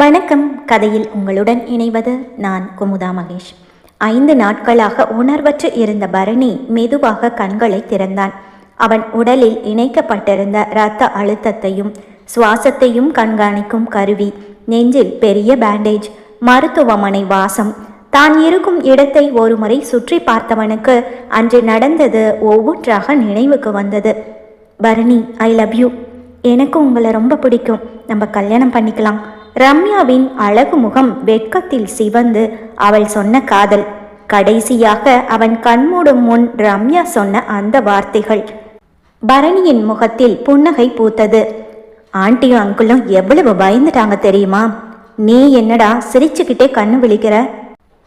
வணக்கம். கதையில் உங்களுடன் இணைவது நான் குமுதா மகேஷ். 5 நாட்களாக உணர்வற்று இருந்த பரணி மெதுவாக கண்களை திறந்தான். அவன் உடலில் இணைக்கப்பட்டிருந்த இரத்த அழுத்தத்தையும் சுவாசத்தையும் கண்காணிக்கும் கருவி, நெஞ்சில் பெரிய பேண்டேஜ், மருத்துவமனை வாசம், தான் இருக்கும் இடத்தை ஒருமுறை சுற்றி பார்த்தவனுக்கு அன்று நடந்தது ஒவ்வொன்றாக நினைவுக்கு வந்தது. Bharani, I love you. எனக்கு உங்களை ரொம்ப பிடிக்கும். நம்ம கல்யாணம் பண்ணிக்கலாம். ரம்யாவின் அழகு முகம் வெட்கத்தில் சிவந்து அவள் சொன்ன காதல். கடைசியாக அவன் கண்மூடும் முன் ரம்யா சொன்ன அந்த வார்த்தைகள். பரணியின் முகத்தில் புன்னகை பூத்தது. ஆண்டியும் அங்குளும் எவ்வளவு பயந்துட்டாங்க தெரியுமா? நீ என்னடா சிரிச்சுக்கிட்டே கண்ணு விழிக்கிற?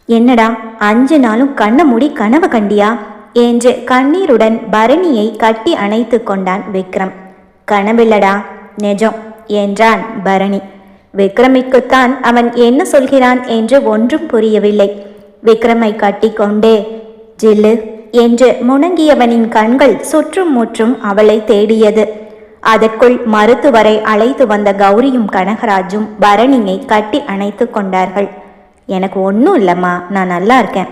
என்னடா 5 நாளும் கண்ணை மூடி கனவு கண்டியா என்று கண்ணீருடன் பரணியை கட்டி அணைத்து கொண்டான் விக்ரம். கனவில்லடா, நிஜம் என்றான் பரணி. விக்ரமிற்குத்தான் அவன் என்ன சொல்கிறான் என்று ஒன்றும் புரியவில்லை. விக்ரமை கட்டி கொண்டே ஜில்லு என்று முணங்கியவனின் கண்கள் சுற்றும் முற்றும் அவளை தேடியது. அதற்குள் மருத்துவரை அழைத்து வந்த கௌரியும் கனகராஜும் பரணியை கட்டி அணைத்து கொண்டார்கள். எனக்கு ஒன்றும் இல்லைம்மா, நான் நல்லா இருக்கேன்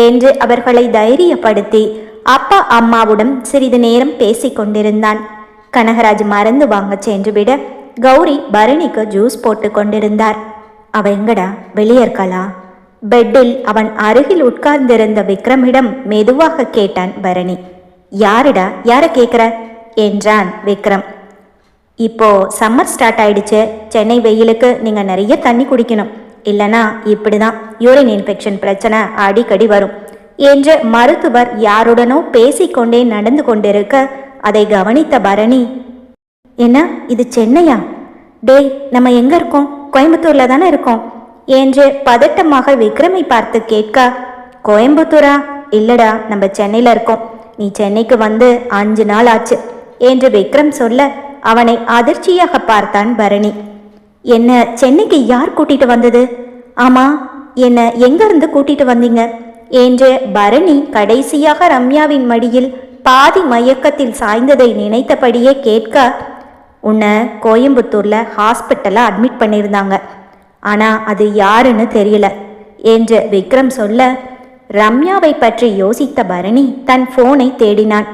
என்று அவர்களை தைரியப்படுத்தி அப்பா அம்மாவுடன் சிறிது நேரம் பேசி கொண்டிருந்தான். கனகராஜ் மருந்து வாங்க சென்று விட கௌரி பரணிக்கு ஜூஸ் போட்டு கொண்டிருந்தார். அவ எங்கடா, வெளியே இருக்காளா? பெட்டில் அவன் அருகில் உட்கார்ந்திருந்த விக்ரமிடம் மெதுவாக கேட்டான் பரணி. யாருடா, யார கேட்குற என்றான் விக்ரம். இப்போ சம்மர் ஸ்டார்ட் ஆயிடுச்சு. சென்னை வெயிலுக்கு நீங்க நிறைய தண்ணி குடிக்கணும், இல்லைனா இப்படிதான் யூரின் இன்ஃபெக்ஷன் பிரச்சனை அடிக்கடி வரும் என்று மருத்துவர் யாருடனோ பேசிக்கொண்டே நடந்து கொண்டிருக்க அதை கவனித்த பரணி, என்ன இது சென்னையா? டேய், நம்ம எங்க இருக்கோம்? கோயம்புத்தூர்ல தானே இருக்கோம் என்று பதட்டமாக விக்ரமை பார்த்து கேட்க, கோயம்புத்தூரா? இல்லடா, நம்ம சென்னையில இருக்கோம். நீ சென்னைக்கு வந்து 5 நாள் ஆச்சு என்று விக்ரம் சொல்ல அவனை அதிர்ச்சியாக பார்த்தான் பரணி. என்ன சென்னைக்கு யார் கூட்டிட்டு வந்தது? ஆமா, என்ன எங்க இருந்து கூட்டிட்டு வந்தீங்க என்று பரணி கடைசியாக ரம்யாவின் மடியில் பாதி மயக்கத்தில் சாய்ந்ததை நினைத்தபடியே கேட்க, உன்னை கோயம்புத்தூர்ல ஹாஸ்பிட்டல்ல அட்மிட் பண்ணியிருந்தாங்க, ஆனா அது யாருன்னு தெரியல என்று விக்ரம் சொல்ல, ரம்யாவை பற்றி யோசித்த பரணி தன் போனை தேடினான்.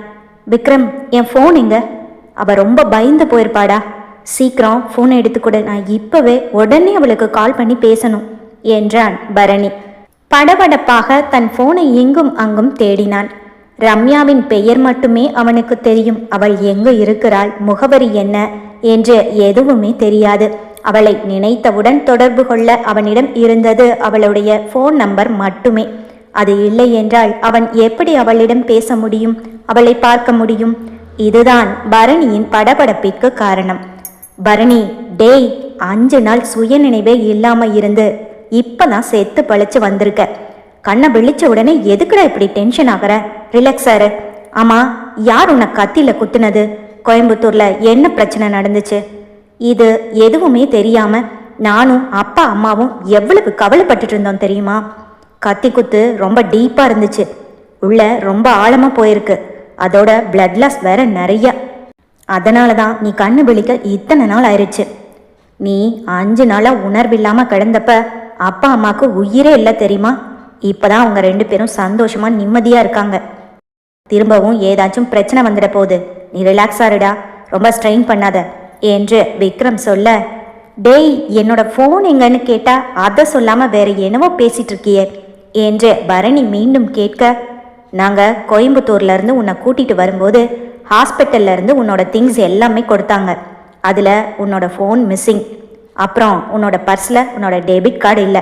விக்ரம், என் போன் எங்க? அவ ரொம்ப பயந்து போயிருப்பாடா. சீக்கிரம் போனை எடுத்துக்கொடு, நான் இப்பவே உடனே அவளுக்கு கால் பண்ணி பேசணும் என்றான் பரணி. படபடப்பாக தன் போனை இங்கும் அங்கும் தேடினான். ரம்யாவின் பெயர் மட்டுமே அவனுக்கு தெரியும். அவள் எங்கு இருக்கிறாள், முகவரி என்ன என்று எதுவுமே தெரியாது. அவளை நினைத்தவுடன் தொடர்பு கொள்ள அவனிடம் இருந்தது அவளுடைய போன் நம்பர் மட்டுமே. அது இல்லை என்றால் அவன் எப்படி அவளிடம் பேச முடியும், அவளை பார்க்க முடியும்? இதுதான் பரணியின் படபடப்பிற்கு காரணம். பரணி, டேய், 5 நாள் சுயநினைவே இல்லாம இருந்து இப்பதான் செத்து பழிச்சு வந்திருக்க. கண்ணை விழிச்ச உடனே எதுக்குடா இப்படி டென்ஷன் ஆகிற? ரிலாக்ஸ் ஆறு. ஆமா, யார் உன்னை கத்தில குத்துனது? கோயம்புத்தூர்ல என்ன பிரச்சனை நடந்துச்சு? இது எதுவுமே தெரியாம நானும் அப்பா அம்மாவும் எவ்வளவு கவலைப்பட்டுட்டு இருந்தோம் தெரியுமா? கத்தி குத்து ரொம்ப டீப்பா இருந்துச்சு, உள்ள ரொம்ப ஆழமா போயிருக்கு. அதோட பிளட் லாஸ் வேற நிறைய. அதனாலதான் நீ கண்ணு விழிக்க இத்தனை நாள் ஆயிடுச்சு. நீ 5 நாளா உணர்வில்லாம கிடந்தப்ப அப்பா அம்மாவுக்கு உயிரே இல்லை தெரியுமா? இப்பதான் அவங்க 2 பேரும் சந்தோஷமா நிம்மதியா இருக்காங்க. திரும்பவும் ஏதாச்சும் பிரச்சனை வந்துட போகுது. நீ ரிலாக்ஸ் ஆறுடா, ரொம்ப ஸ்ட்ரெயின் பண்ணாத என்று விக்ரம் சொல்ல, டேய், என்னோட போன் எங்கன்னு கேட்டா அதை சொல்லாம வேற என்னவோ பேசிட்டு இருக்கியே என்று பரணி மீண்டும் கேட்க, நாங்க கோயம்புத்தூர்ல இருந்து உன்னை கூட்டிட்டு வரும்போது ஹாஸ்பிட்டல்ல இருந்து உன்னோட திங்ஸ் எல்லாமே கொடுத்தாங்க. அதுல உன்னோட போன் மிஸ்ஸிங். அப்புறம் உன்னோட பர்ஸ்ல உன்னோட டெபிட் கார்டு இல்லை.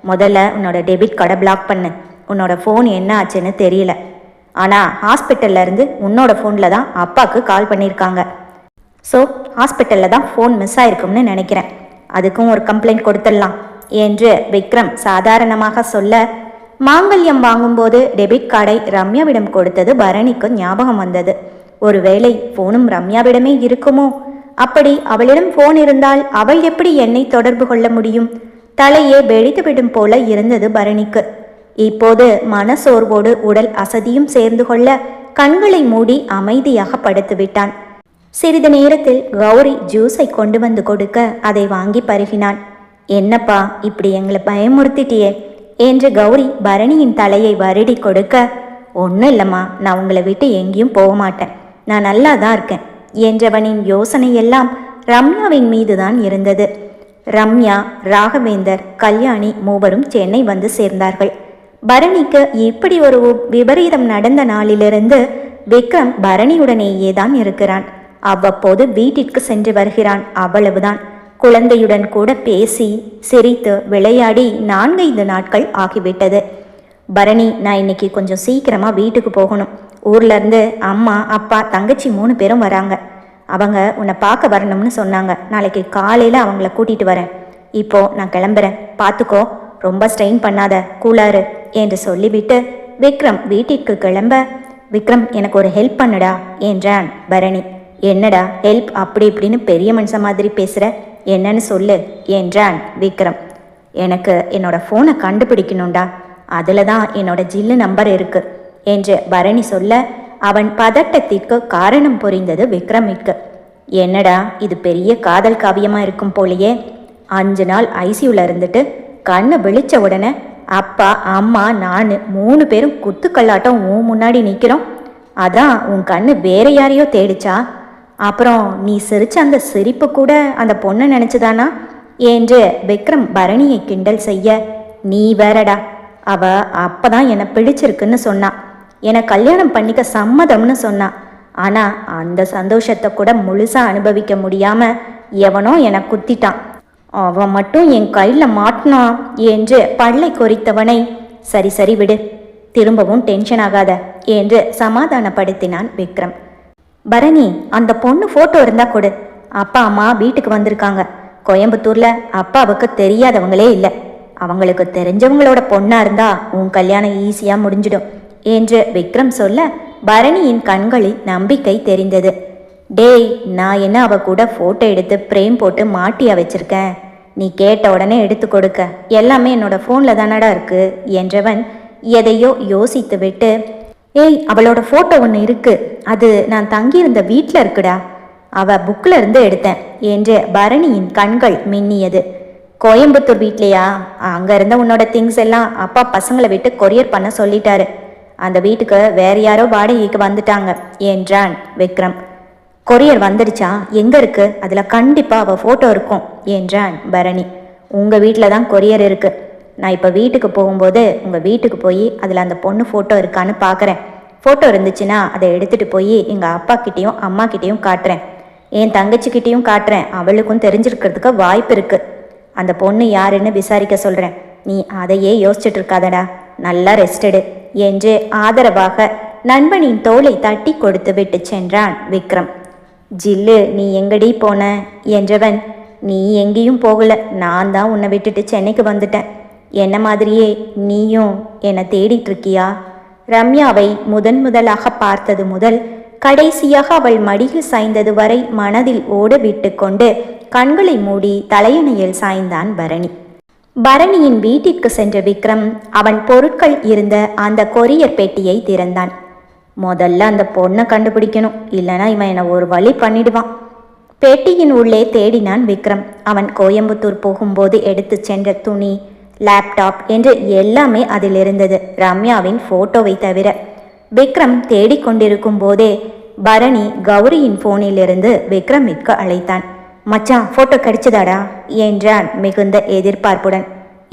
முதல்ல உன்னோட டெபிட் கார்டை பிளாக் பண்ணு. உன்னோட ஃபோன் என்ன ஆச்சுன்னு தெரியல. ஆனால் ஹாஸ்பிட்டல்ல இருந்து உன்னோட ஃபோனில் தான் அப்பாவுக்கு கால் பண்ணியிருக்காங்க. ஸோ ஹாஸ்பிட்டலில் தான் ஃபோன் மிஸ் ஆயிருக்கும்னு நினைக்கிறேன். அதுக்கும் ஒரு கம்ப்ளைண்ட் கொடுத்துடலாம் என்று விக்ரம் சாதாரணமாக சொல்ல, மாங்கல்யம் வாங்கும்போது டெபிட் கார்டை ரம்யாவிடம் கொடுத்தது பரணிக்கு ஞாபகம் வந்தது. ஒருவேளை ஃபோனும் ரம்யாவிடமே இருக்குமோ? அப்படி அவளிடம் ஃபோன் இருந்தால் அவள் எப்படி என்னை தொடர்பு கொள்ள முடியும்? தலையே வெடித்துவிடும் போல இருந்தது பரணிக்கு. இப்போது மனசோர்வோடு உடல் அசதியும் சேர்ந்து கொள்ள கண்களை மூடி அமைதியாக படுத்து விட்டான். சிறிது நேரத்தில் கௌரி ஜூஸை கொண்டு வந்து கொடுக்க அதை வாங்கி பருகினான். என்னப்பா இப்படி எங்களை பயமுறுத்திட்டியே என்று கௌரி பரணியின் தலையை வருடி கொடுக்க, ஒன்றும் இல்லைம்மா, நான் உங்களை விட்டு எங்கேயும் போக மாட்டேன், நான் நல்லா தான் இருக்கேன் என்றவனின் யோசனையெல்லாம் ரம்யாவின் மீதுதான் இருந்தது. ரம்யா, ராகவேந்தர், கல்யாணி மூவரும் சென்னை வந்து சேர்ந்தார்கள். பரணிக்கு இப்படி ஒரு விபரீதம் நடந்த நாளிலிருந்து விக்ரம் பரணியுடனேயே தான் இருக்கிறான். அவ்வப்போது வீட்டிற்கு சென்று வருகிறான், அவ்வளவுதான். குழந்தையுடன் கூட பேசி சிரித்து விளையாடி 4-5 நாட்கள் ஆகிவிட்டது. பரணி, நான் இன்னைக்கு கொஞ்சம் சீக்கிரமா வீட்டுக்கு போகணும். ஊர்ல இருந்து அம்மா, அப்பா, தங்கச்சி 3 பேரும் வராங்க. அவங்க உன்னை பார்க்க வரணும்னு சொன்னாங்க. நாளைக்கு காலையில அவங்கள கூட்டிட்டு வரேன். இப்போ நான் கிளம்புறேன், பார்த்துக்கோ, ரொம்ப ஸ்ட்ரெயின் பண்ணாத, கூலாரு என்று சொல்லிவிட்டு விக்ரம் வீட்டிற்கு கிளம்ப, விக்ரம் எனக்கு ஒரு ஹெல்ப் பண்ணுடா என்றான் பரணி. என்னடா ஹெல்ப் அப்படி இப்படின்னு பெரிய மனுஷன் மாதிரி பேசுற, என்னன்னு சொல்லு என்றான் விக்ரம். எனக்கு என்னோட ஃபோனை கண்டுபிடிக்கணும்டா, அதில் தான் என்னோட ஜில்லு நம்பர் இருக்கு என்று பரணி சொல்ல, அவன் பதட்டத்திற்கு காரணம் புரிந்தது விக்ரமிற்கு. என்னடா இது பெரிய காதல் காவியமா இருக்கும் போலையே. 5 நாள் ஐசியூல இருந்துட்டு கண்ணு விழிச்ச உடனே அப்பா, அம்மா, நான் 3 பேரும் குத்துக்கல்லாட்டம் உன் முன்னாடி நிற்கிறோம். அதான் உன் கண்ணு வேற யாரையோ தேடிச்சா? அப்புறம் நீ சிரிச்ச அந்த சிரிப்பு கூட அந்த பொண்ணை நினைச்சுதானா என்று விக்ரம் பரணியை கிண்டல் செய்ய, நீ வேறடா, அவ அப்பதான் என்னை பிடிச்சிருக்குன்னு சொன்னான், என்னை கல்யாணம் பண்ணிக்க சம்மதம்னு சொன்னான். ஆனா அந்த சந்தோஷத்தை கூட முழுசா அனுபவிக்க முடியாம எவனோ என்னை குத்திட்டான். அவன் மட்டும் என் கையில மாட்டினான் என்று பல்லை கொறித்தவனை, சரி சரி விடு, திரும்பவும் டென்ஷன் ஆகாத என்று சமாதானப்படுத்தினான் விக்ரம். பரணி, அந்த பொண்ணு போட்டோ இருந்தா கொடு. அப்பா அம்மா வீட்டுக்கு வந்திருக்காங்க. கோயம்புத்தூர்ல அப்பாவுக்கு தெரியாதவங்களே இல்லை. அவங்களுக்கு தெரிஞ்சவங்களோட பொண்ணா இருந்தா உன் கல்யாணம் ஈஸியா முடிஞ்சிடும் என்று விக்ரம் சொல்ல, பரணியின் கண்களில் நம்பிக்கை தெரிந்தது. டேய், நான் என்ன அவ கூட போட்டோ எடுத்து பிரேம் போட்டு மாட்டியா வச்சிருக்கேன்? நீ கேட்ட உடனே எடுத்து கொடுக்க எல்லாமே என்னோட போன்ல தானடா இருக்கு என்றவன் எதையோ யோசித்து விட்டு, ஏய், அவளோட போட்டோ ஒன்று இருக்கு, அது நான் தங்கியிருந்த வீட்டில் இருக்குடா, அவ புக்கில் இருந்து எடுத்தேன் என்று பரணியின் கண்கள் மின்னியது. கோயம்புத்தூர் வீட்லையா? அங்க இருந்த உன்னோட திங்ஸ் எல்லாம் அப்பா பசங்களை விட்டு கொரியர் பண்ண சொல்லிட்டாரு. அந்த வீட்டுக்கு வேற யாரோ வாடகைக்கு வந்துட்டாங்க என்றான் விக்ரம். கொரியர் வந்துடுச்சா? எங்க இருக்கு? அதுல கண்டிப்பா அவ போட்டோ இருக்கும் என்றான் பரணி. உங்க வீட்டில தான் கொரியர் இருக்கு. நான் இப்ப வீட்டுக்கு போகும்போது உங்க வீட்டுக்கு போய் அதுல அந்த பொண்ணு போட்டோ இருக்கான்னு பாக்குறேன். போட்டோ இருந்துச்சுன்னா அதை எடுத்துட்டு போய் எங்க அப்பா கிட்டேயும் அம்மா கிட்டேயும் காட்டுறேன். என் தங்கச்சிக்கிட்டையும் காட்டுறேன். அவளுக்கும் தெரிஞ்சிருக்கிறதுக்கு வாய்ப்பு இருக்கு. அந்த பொண்ணு யாருன்னு விசாரிக்க சொல்றேன். நீ அதையே யோசிச்சுட்டு இருக்காதடா, நல்லா ரெஸ்டடு என்று ஆதரவாக நண்பனின் தோளை தட்டி கொடுத்து விட்டு சென்றான் விக்ரம். ஜில்லு, நீ எங்கடி போன என்றவன், நீ எங்கேயும் போகல, நான் தான் உன்னை விட்டுட்டு சென்னைக்கு வந்துட்டேன். என்ன மாதிரியே நீயும் என்னை தேடிட்டு இருக்கியா? ரம்யாவை முதலாக பார்த்தது முதல் கடைசியாக அவள் மடியில் சாய்ந்தது வரை மனதில் ஓட விட்டு கொண்டு கண்களை மூடி தலையணையில் சாய்ந்தான் பரணி. பரணியின் வீட்டிற்கு சென்ற விக்ரம் அவன் பொருட்கள் இருந்த அந்த கொரியர் பெட்டியை திறந்தான். முதல்ல அந்த பொண்ணை கண்டுபிடிக்கணும், இல்லைனா இவன் என்னை ஒரு வழி பண்ணிடுவான். பெட்டியின் உள்ளே தேடினான் விக்ரம். அவன் கோயம்புத்தூர் போகும்போது எடுத்து சென்ற துணி, லேப்டாப் என்று எல்லாமே அதில் இருந்தது, ரம்யாவின் போட்டோவை தவிர. விக்ரம் தேடிக்கொண்டிருக்கும் போதே பரணி கௌரியின் போனிலிருந்து விக்ரமிற்கு அழைத்தான். மச்சான், போட்டோ கிடைச்சதாடா என்றான் மிகுந்த எதிர்பார்ப்புடன்.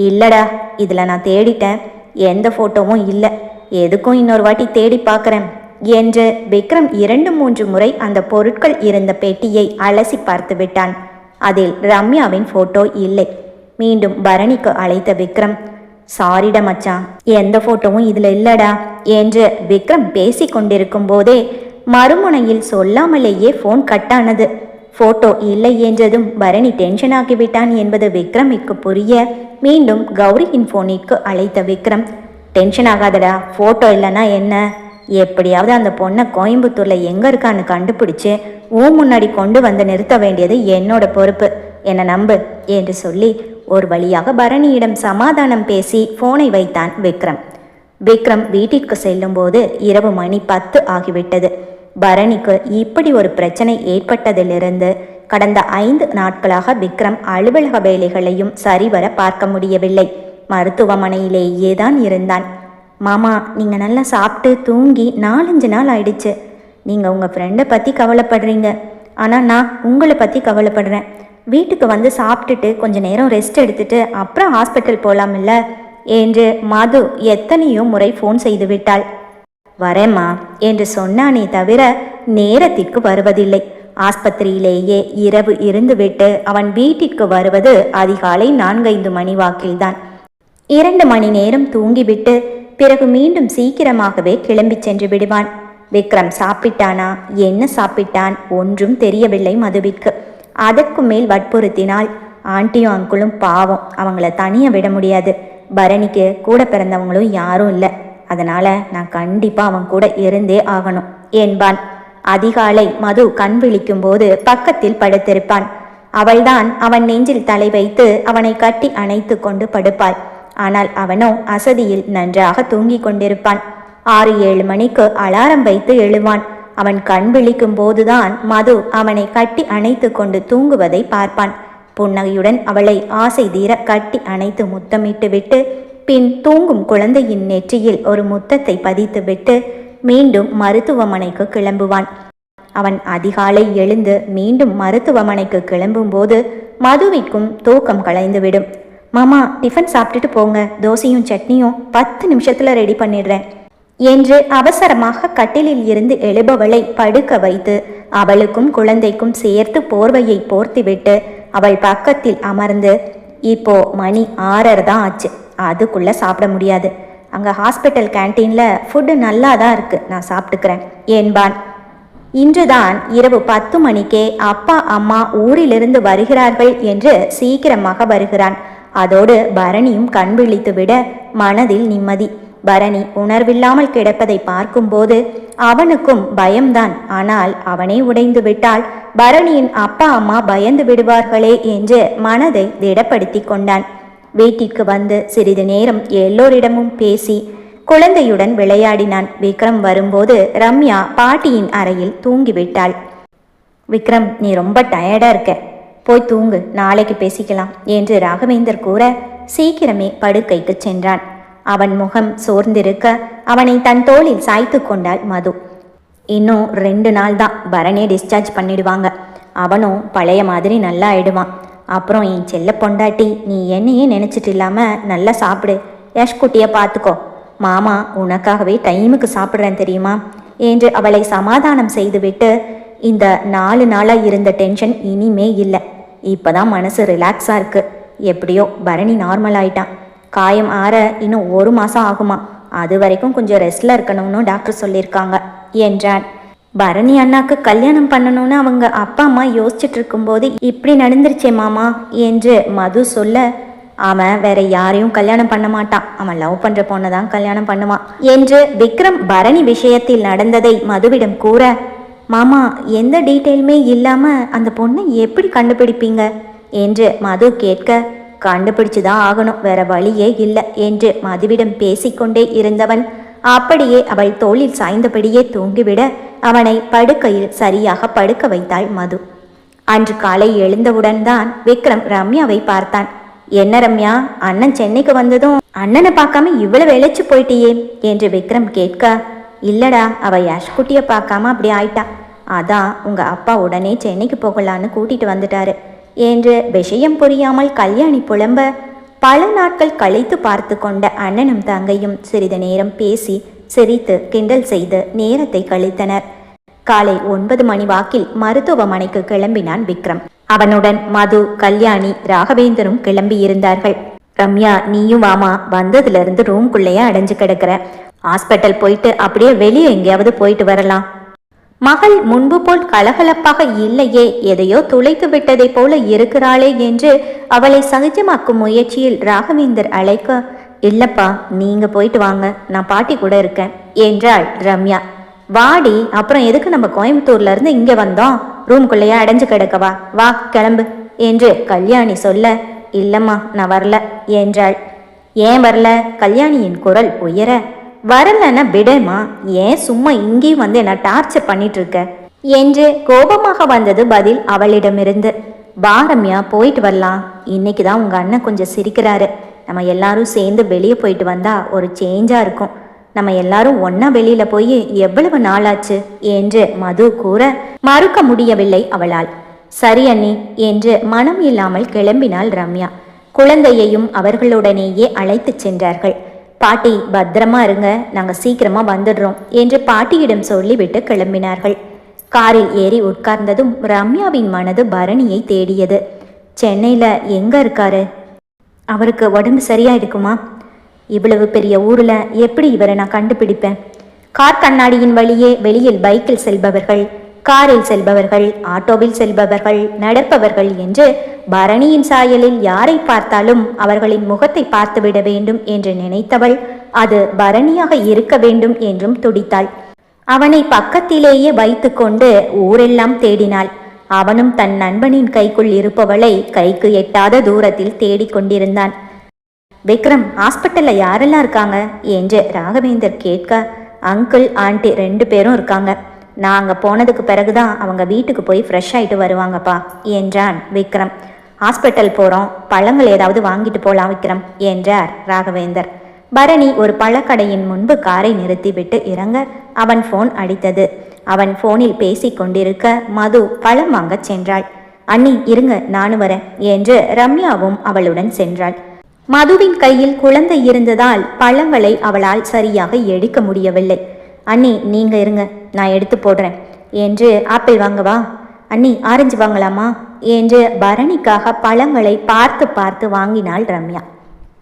இல்லடா, இதில் நான் தேடிட்டேன், எந்த போட்டோவும் இல்லை, எதுக்கும் இன்னொரு வாட்டி தேடி பார்க்குறேன் என்று விக்ரம் 2-3 முறை அந்த பொருட்கள் இருந்த பெட்டியை அலசி பார்த்து விட்டான். அதில் ரம்யாவின் போட்டோ இல்லை. மீண்டும் பரணிக்கு அழைத்த விக்ரம், சாரிடா மச்சான், எந்த போட்டோவும் இதில் இல்லடா என்று விக்ரம் பேசி கொண்டிருக்கும் போதே மறுமுனையில் சொல்லாமலேயே போன் கட்டானது. போட்டோ இல்லை என்றதும் பரணி டென்ஷன் ஆகிவிட்டான் என்பது விக்ரமிற்கு புரிய மீண்டும் கௌரியின் போனிற்கு அழைத்த விக்ரம், டென்ஷன் ஆகாதடா, போட்டோ இல்லைன்னா என்ன, எப்படியாவது அந்த பொண்ணை கோயம்புத்தூர்ல எங்க இருக்கான்னு கண்டுபிடிச்சு முன்னாடி கொண்டு வந்து நிறுத்த வேண்டியது என்னோட பொறுப்பு, என்னை நம்பு என்று சொல்லி ஒரு வழியாக பரணியிடம் சமாதானம் பேசி போனை வைத்தான் விக்ரம். விக்ரம் வீட்டிற்கு செல்லும் போது இரவு மணி 10 ஆகிவிட்டது. பரணிக்கு இப்படி ஒரு பிரச்சனை ஏற்பட்டதிலிருந்து கடந்த 5 நாட்களாக விக்ரம் அலுவலக வேலைகளையும் சரிவர பார்க்க முடியவில்லை. மருத்துவமனையிலேயே தான் இருந்தான். மாமா, நீங்கள் நல்லா சாப்பிட்டு தூங்கி 4-5 நாள் ஆயிடுச்சு. நீங்கள் உங்கள் ஃப்ரெண்டை பற்றி கவலைப்படுறீங்க, ஆனால் நான் உங்களை பற்றி கவலைப்படுறேன். வீட்டுக்கு வந்து சாப்பிட்டுட்டு கொஞ்ச நேரம் ரெஸ்ட் எடுத்துட்டு அப்புறம் ஹாஸ்பிட்டல் போகலாமில்ல என்று மது எத்தனையோ முறை ஃபோன் செய்து விட்டாள். வரேம்மா என்று சொன்னானே தவிர நேரத்திற்கு வருவதில்லை. ஆஸ்பத்திரியிலேயே இரவு இருந்துவிட்டு அவன் வீட்டிற்கு வருவது அதிகாலை 4-5 மணி வாக்கில்தான். 2 மணி நேரம் தூங்கிவிட்டு பிறகு மீண்டும் சீக்கிரமாகவே கிளம்பி சென்று விடுவான். விக்ரம் சாப்பிட்டானா, என்ன சாப்பிட்டான் ஒன்றும் தெரியவில்லை மதுவிற்கு. அதற்கு மேல் வற்புறுத்தினால் ஆண்டியும் அங்குளும் பாவம், அவங்கள தனியாக விட முடியாது. பரணிக்கு கூட பிறந்தவங்களும் யாரும் இல்லை, அதனால நான் கண்டிப்பா அவன் கூட இருந்தே ஆகணும் என்பான். அதிகாலை மது கண் விழிக்கும் போது பக்கத்தில் படுத்திருப்பான். அவள்தான் அவன் நெஞ்சில் தலை வைத்து அவனை கட்டி அணைத்து கொண்டு படுப்பாள். ஆனால் அவனோ அசதியில் நன்றாக தூங்கிக் கொண்டிருப்பான். 6-7 மணிக்கு அலாரம் வைத்து எழுவான். அவன் கண் விழிக்கும் போதுதான் மது அவனை கட்டி அணைத்து கொண்டு தூங்குவதை பார்ப்பான். புன்னகையுடன் அவளை ஆசை தீர கட்டி அணைத்து முத்தமிட்டு விட்டு பின் தூங்கும் குழந்தையின் நெற்றியில் ஒரு முத்தத்தை பதித்து விட்டு மீண்டும் மருத்துவமனைக்கு கிளம்புவான். அவன் அதிகாலை எழுந்து மீண்டும் மருத்துவமனைக்கு கிளம்பும் போது மதுவிற்கும் தூக்கம் கலைந்துவிடும். மாமா, டிஃபன் சாப்பிட்டுட்டு போங்க, தோசையும் சட்னியும் 10 நிமிஷத்துல ரெடி பண்ணிடுறேன் என்று அவசரமாக கட்டிலில் இருந்து எழுபவளை படுக்க வைத்து அவளுக்கும் குழந்தைக்கும் சேர்த்து போர்வையை போர்த்திவிட்டு அவள் பக்கத்தில் அமர்ந்து, இப்போ மணி 6:30 தான் ஆச்சு, அதுக்குள்ள சாப்பிட முடியாது. அங்கே ஹாஸ்பிட்டல் கேன்டீனில் ஃபுட்டு நல்லா தான் இருக்கு, நான் சாப்பிட்டுக்கிறேன் என்பான். இன்றுதான் இரவு 10 மணிக்கே அப்பா அம்மா ஊரிலிருந்து வருகிறார்கள் என்று சீக்கிரமாக வருகிறான். அதோடு பரணியும் கண் விழித்து விட மனதில் நிம்மதி. பரணி உணர்வில்லாமல் கிடப்பதை பார்க்கும்போது அவனுக்கும் பயம்தான். ஆனால் அவனே உடைந்து விட்டால் பரணியின் அப்பா அம்மா பயந்து விடுவார்களே என்று மனதை திடப்படுத்தி கொண்டான். வீட்டிற்கு வந்து சிறிது நேரம் எல்லோரிடமும் பேசி குழந்தையுடன் விளையாடினான். விக்ரம் வரும்போது ரம்யா பாட்டியின் அறையில் தூங்கிவிட்டாள். விக்ரம், நீ ரொம்ப டயர்டா இருக்க, போய் தூங்கு, நாளைக்கு பேசிக்கலாம் என்று ராகவேந்தர் கூற சீக்கிரமே படுக்கைக்கு சென்றான். அவன் முகம் சோர்ந்திருக்க அவனை தன் தோளில் சாய்த்து கொண்டாள் மது. இன்னும் 2 நாள் தான் பரணியை டிஸ்சார்ஜ் பண்ணிடுவாங்க, அவனும் பழைய மாதிரி நல்லா ஆயிடுவான். அப்புறம் என் செல்ல பொண்டாட்டி, நீ என்னையே நினைச்சிட்டு இல்லாம நல்லா சாப்பிடு, யஷ்குட்டியை பார்த்துக்கோ, மாமா உனக்காகவே டைமுக்கு சாப்பிட்றேன் தெரியுமா என்று அவளை சமாதானம் செய்துவிட்டு, இந்த 4 நாளாக இருந்த டென்ஷன் இனிமே இல்லை, இப்போதான் மனசு ரிலாக்ஸாக இருக்கு, எப்படியோ பரணி நார்மல் ஆயிட்டான், காயம் ஆற இன்னும் 1 மாதம் ஆகுமா, அது வரைக்கும் கொஞ்சம் ரெஸ்ட்ல இருக்கணும்னு டாக்டர் சொல்லியிருக்காங்க என்றான். பரணி அண்ணாக்கு கல்யாணம் பண்ணணும்னு அவங்க அப்பா அம்மா யோசிச்சுட்டு இருக்கும்போது இப்படி நடந்துருச்சே மாமா என்று மது சொல்ல, அவன் வேற யாரையும் கல்யாணம் பண்ண மாட்டான், அவன் லவ் பண்ற பொண்ணை தான் கல்யாணம் பண்ணுவான் என்று விக்ரம் பரணி விஷயத்தில் நடந்ததை மதுவிடம் கூற, மாமா எந்த டீட்டெயிலுமே இல்லாம அந்த பொண்ணை எப்படி கண்டுபிடிப்பீங்க என்று மது கேட்க, கண்டுபிடிச்சுதான் ஆகணும், வேற வழியே இல்லை என்று மதுவிடம் பேசிக்கொண்டே இருந்தவன் அப்படியே அவள் தோளில் சாய்ந்தபடியே தூங்கிவிட அவனை படுக்கையில் சரியாக படுக்க வைத்தாள் மது. அன்று காலை எழுந்தவுடன் தான் விக்ரம் ரம்யாவை பார்த்தான். என்ன ரம்யா, அண்ணன் சென்னைக்கு வந்ததும் அண்ணனை பார்க்காம இவ்வளவு இழைச்சு போயிட்டியே என்று விக்ரம் கேட்க, இல்லடா, அவ யஷ்குட்டியை பார்க்காம அப்படி ஆயிட்டா, அதான் உங்க அப்பா உடனே சென்னைக்கு போகலான்னு கூட்டிட்டு வந்துட்டாரு என்று விஷயம் புரியாமல் கல்யாணி புலம்ப, பல நாட்கள் கழித்து பார்த்து கொண்ட அண்ணனும் தங்கையும் சிறிது நேரம் பேசி சிரித்து கிண்டல் செய்து நேரத்தை கழித்தனர். காலை 9 மணி வாக்கில் மருத்துவமனைக்கு கிளம்பினான் விக்ரம். அவனுடன் மது, கல்யாணி, ராகவேந்தரும் கிளம்பி இருந்தார்கள். ரம்யா, நீயும் வாமா, வந்ததுல இருந்து ரூம்குள்ளேயே அடைஞ்சு கிடக்கிற, ஹாஸ்பிட்டல் போயிட்டு அப்படியே வெளியே எங்கேயாவது போயிட்டு வரலாம். மகள் முன்பு போல் கலகலப்பாக இல்லையே, எதையோ துளைத்து விட்டதை போல இருக்கிறாளே என்று அவளை சகஜமாக்கும் முயற்சியில் ராகவேந்தர் அழைக்க, இல்லப்பா, நீங்க போயிட்டு வாங்க, நான் பாட்டி கூட இருக்கேன் என்றாள் ரம்யா. வாடி, அப்புறம் எதுக்கு நம்ம கோயம்புத்தூர்ல இருந்து இங்க வந்தோம், ரூம்குள்ளேயே அடைஞ்சு கிடக்கவா, வா கிளம்பு என்று கல்யாணி சொல்ல, இல்லம்மா நான் வரல என்றாள். ஏன் வரல? கல்யாணியின் குரல் உயர, வரலன்னா விடமா, ஏன் சும்மா இங்கேயும் வந்து என்ன டார்ச்சர் பண்ணிட்டு இருக்க என்று கோபமாக வந்தது பதில் அவளிடமிருந்து. வா ரம்யா, போயிட்டு வரலாம். இன்னைக்கு தான் உங்க அண்ணன் கொஞ்சம் சிரிக்கிறாரு. நம்ம எல்லாரும் சேர்ந்து வெளியே போயிட்டு வந்தா ஒரு சேஞ்சா இருக்கும். நம்ம எல்லாரும் ஒன்னா வெளியில போய் எவ்வளவு நாளாச்சு என்று மது கூற மறுக்க முடியவில்லை அவளால். சரி அண்ணி என்று மனம் இல்லாமல் கிளம்பினாள் ரம்யா. குழந்தையையும் அவர்களுடனேயே அழைத்து சென்றார்கள். பாட்டி பத்திரமா இருங்க, நாங்க சீக்கிரமா வந்துடுறோம் என்று பாட்டியிடம் சொல்லிவிட்டு கிளம்பினார்கள். காரில் ஏறி உட்கார்ந்ததும் ரம்யாவின் மனது பரணியை தேடியது. சென்னையில எங்க இருக்காரு? அவருக்கு உடம்பு சரியா இருக்குமா? இவ்வளவு பெரிய ஊர்ல எப்படி இவரை நான் கண்டுபிடிப்பேன்? கார் கண்ணாடியின் வழியே வெளியில் பைக்கில் செல்பவர்கள், காரில் செல்பவர்கள், ஆட்டோவில் செல்பவர்கள், நடப்பவர்கள் என்று பரணியின் சாயலில் யாரை பார்த்தாலும் அவர்களின் முகத்தை பார்த்துவிட வேண்டும் என்று நினைத்தவள் அது பரணியாக இருக்க வேண்டும் என்றும் துடித்தாள். அவனை பக்கத்திலேயே வைத்துக்கொண்டு ஊரெல்லாம் தேடினாள். அவனும் தன் நண்பனின் கைக்குள் இருப்பவளை கைக்கு எட்டாத தூரத்தில் தேடிக்கொண்டிருந்தான். விக்ரம், ஹாஸ்பிட்டல்ல யாரெல்லாம் இருக்காங்க என்று ராகவேந்தர் கேட்க, அங்கிள் ஆண்டி 2 பேரும் இருக்காங்க. நான் அங்கே போனதுக்கு பிறகுதான் அவங்க வீட்டுக்கு போய் ஃப்ரெஷ் ஆகிட்டு வருவாங்கப்பா என்றான் விக்ரம். ஹாஸ்பிட்டல் போகிறோம், பழங்கள் ஏதாவது வாங்கிட்டு போகலாம் விக்ரம் என்றார் ராகவேந்தர். பரணி ஒரு பழக்கடையின் முன்பு காரை நிறுத்திவிட்டு இறங்க அவன் ஃபோன் அடித்தது. அவன் ஃபோனில் பேசி கொண்டிருக்க மது பழம் வாங்க சென்றாள். அண்ணி இருங்க, நானும் வரேன் என்று ரம்யாவும் அவளுடன் சென்றாள். மதுவின் கையில் குழந்தை இருந்ததால் பழங்களை அவளால் சரியாக எடுக்க முடியவில்லை. அண்ணி நீங்க இருங்க, நான் எடுத்து போடுறேன் என்று ஆப்பிள் வாங்கவா? அண்ணி ஆரஞ்சு வாங்கலாமா என்று பரணிக்காக பழங்களை பார்த்து பார்த்து வாங்கினாள் ரம்யா.